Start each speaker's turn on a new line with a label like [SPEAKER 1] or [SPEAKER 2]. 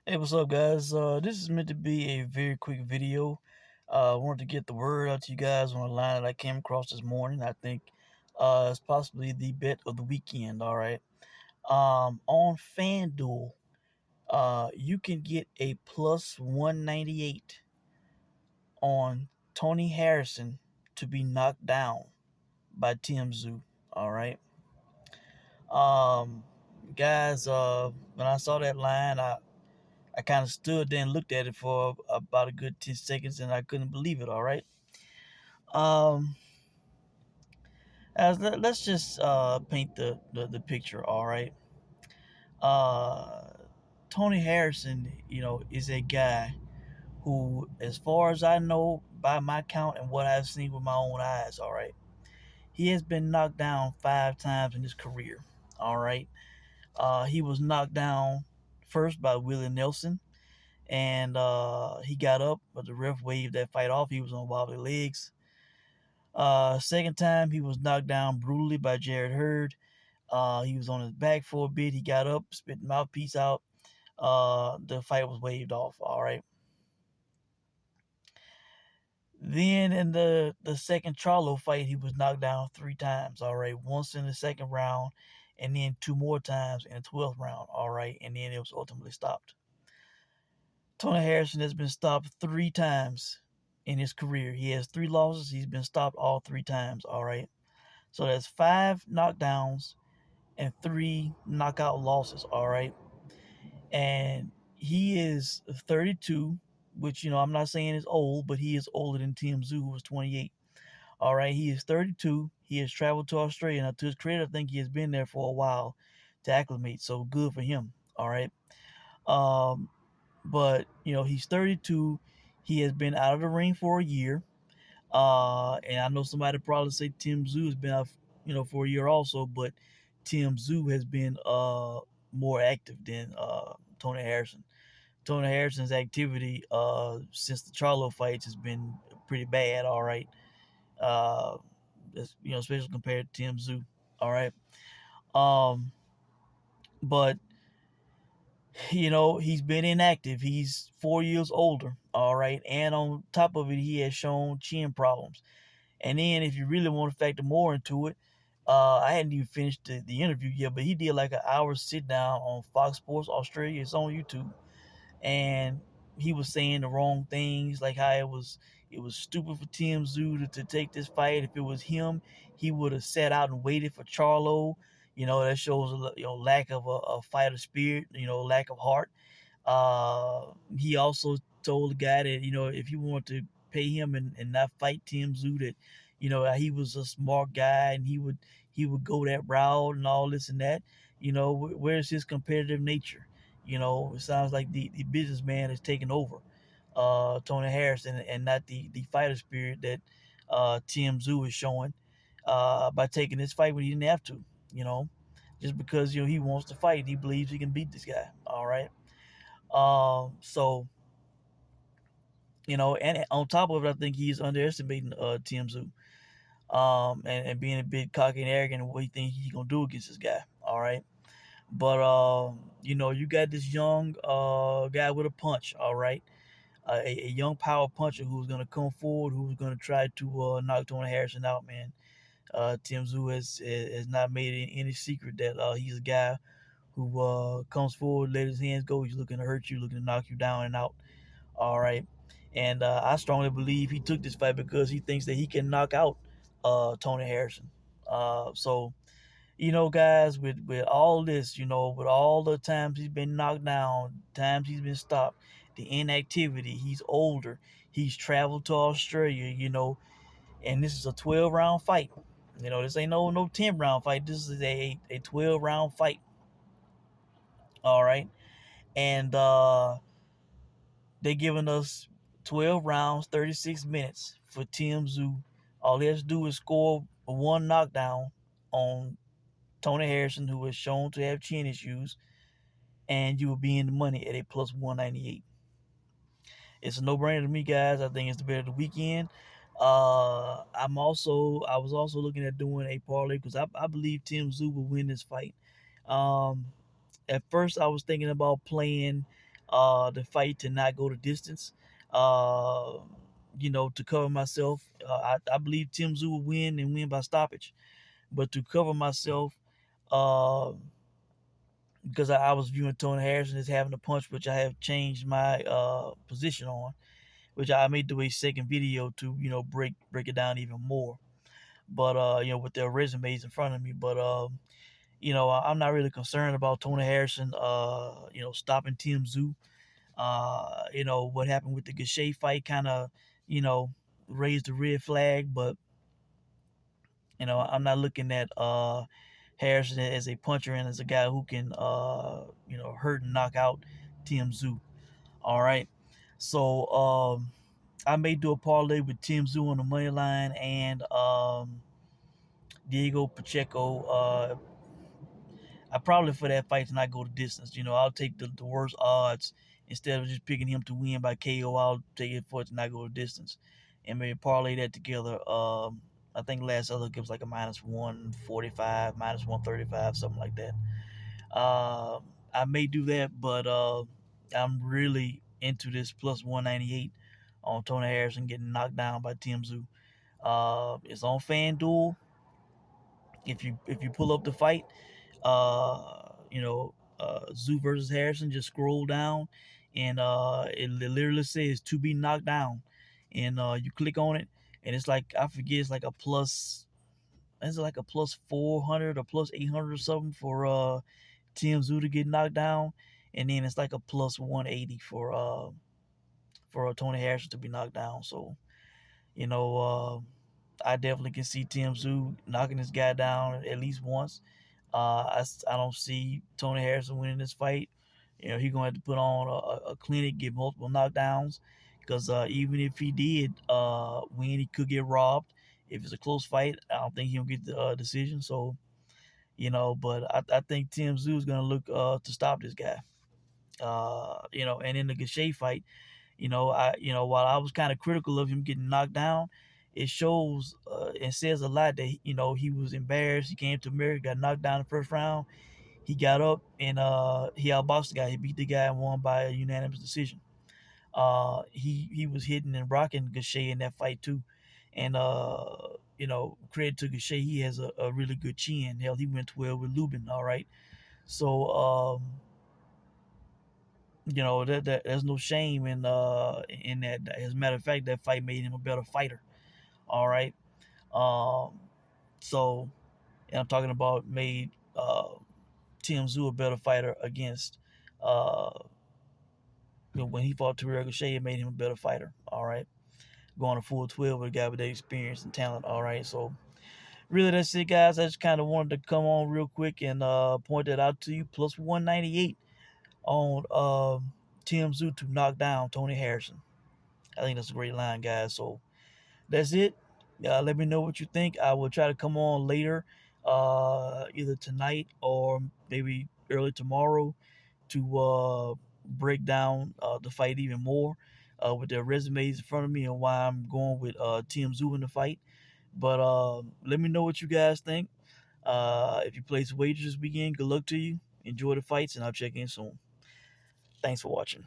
[SPEAKER 1] Hey, what's up, guys? This is meant to be a very quick video. I wanted to get the word out to you guys on a line that I came across this morning. I think it's possibly the bet of the weekend. All right. On FanDuel, you can get a plus 198 on Tony Harrison to be knocked down by Tszyu. All right. Um, guys, when I saw that line, I kind of stood there and looked at it for about a good 10 seconds and I couldn't believe it, all right? Um, let's just paint the picture, all right? Uh, Tony Harrison, is a guy who, as far as I know, by my count and what I've seen with my own eyes, all right, he has been knocked down 5 times in his career, all right? He was knocked down first by Willie Nelson, and he got up, but the ref waved that fight off. He was on wobbly legs. Second time, he was knocked down brutally by Jared Hurd. He was on his back for a bit. He got up, spit the mouthpiece out. The fight was waved off. All right. Then in the second Charlo fight, he was knocked down 3 times. All right, once in the second round, and then 2 more times in the 12th round. All right, and then it was ultimately stopped. Tony Harrison has been stopped 3 times in his career. He has 3 losses. He's been stopped all 3 times. All right. So that's 5 knockdowns and 3 knockout losses. All right. And he is 32, which, I'm not saying is old, but he is older than Tszyu, who was 28. All right. He is 32. He has traveled to Australia. Now, to his credit, I think he has been there for a while to acclimate. So good for him. All right. Um, but he's 32. He has been out of the ring for a year. And I know somebody probably say Tszyu has been out, for a year also, but Tszyu has been more active than Tony Harrison. Tony Harrison's activity since the Charlo fights has been pretty bad. All right, uh, especially compared to Tszyu. All right, um, but he's been inactive. He's 4 years older. All right. And on top of it, he has shown chin problems. And then if you really want to factor more into it, I hadn't even finished the interview yet, but he did like an hour sit down on Fox Sports Australia. It's on YouTube. And he was saying the wrong things, like how it was stupid for Tszyu to take this fight. If it was him, he would have sat out and waited for Charlo. That shows lack of a fighter spirit, lack of heart. He also told the guy that if you want to pay him and not fight Tszyu, that he was a smart guy and he would go that route and all this and that. Where's his competitive nature? It sounds like the businessman is taking over Tony Harrison and not the fighter spirit that Tszyu is showing by taking this fight when he didn't have to. You know, just because he wants to fight, he believes he can beat this guy. All right. So and on top of it, I think he's underestimating Tszyu, and being a bit cocky and arrogant in what he thinks he's gonna do against this guy. All right, but you got this young guy with a punch. All right, a young power puncher who's gonna come forward, who's gonna try to knock Tony Harrison out. Man, Tszyu has not made it any secret that he's a guy who comes forward, let his hands go. He's looking to hurt you, looking to knock you down and out. All right. And I strongly believe he took this fight because he thinks that he can knock out Tony Harrison. So, guys, with all this, with all the times he's been knocked down, times he's been stopped, the inactivity, he's older, he's traveled to Australia, and this is a 12-round fight. This ain't no 10-round fight. This is a 12-round fight. All right. And they giving us 12 rounds, 36 minutes for Tszyu. All he has to do is score one knockdown on Tony Harrison, who is shown to have chin issues, and you will be in the money at a plus 198. It's a no-brainer to me, guys. I think it's the bet of the weekend. I was also looking at doing a parlay because I believe Tszyu will win this fight. Um, at first, I was thinking about playing the fight to not go the distance. Uh, to cover myself, I believe Tszyu will win and win by stoppage. But to cover myself, uh, because I was viewing Tony Harrison as having a punch, which I have changed my position on, which I may do a second video to break it down even more. But with their resumes in front of me, but I'm not really concerned about Tony Harrison, stopping Tszyu. What happened with the Gache fight kind of, you know, raised the red flag, but I'm not looking at Harrison as a puncher and as a guy who can hurt and knock out Tszyu. All right. So I may do a parlay with Tszyu on the money line and Diego Pacheco. I probably for that fight to not go the distance. I'll take the worst odds instead of just picking him to win by KO. I'll take it for it to not go the distance, and maybe parlay that together. I think last other gives like a -145, -135, something like that. I may do that, but I'm really into this +198 on Tony Harrison getting knocked down by Tszyu. It's on FanDuel. If you pull up the fight, Tszyu versus Harrison, just scroll down, and it literally says to be knocked down, and you click on it, and it's like I forget, it's like a plus, it's like a +400 or +800 or something for Tszyu to get knocked down, and then it's like a +180 for Tony Harrison to be knocked down. So you know. I definitely can see Tszyu knocking this guy down at least once. I don't see Tony Harrison winning this fight. He's gonna have to put on a clinic, get multiple knockdowns, because even if he did win, he could get robbed. If it's a close fight, I don't think he'll get the decision. So but I think Tszyu is gonna look to stop this guy. And in the Gache fight, while I was kind of critical of him getting knocked down, it shows and says a lot that he was embarrassed. He came to America, got knocked down in the first round. He got up and he outboxed the guy. He beat the guy and won by a unanimous decision. He was hitting and rocking Gache in that fight too, and credit to Gache, he has a really good chin. Hell, he went 12 with Lubin. All right, so that there's no shame in that. As a matter of fact, that fight made him a better fighter. All right. Um, so, and I'm talking about made Tszyu a better fighter against when he fought Terrell Gache, it made him a better fighter. All right. Going a full 12 with a guy with that experience and talent. All right. So really that's it, guys. I just kind of wanted to come on real quick and point that out to you. +198 on Tszyu to knock down Tony Harrison. I think that's a great line, guys. So that's it. Let me know what you think. I will try to come on later, either tonight or maybe early tomorrow, to break down the fight even more with their resumes in front of me and why I'm going with Tszyu in the fight. But let me know what you guys think. If you place wagers this weekend, good luck to you. Enjoy the fights, and I'll check in soon. Thanks for watching.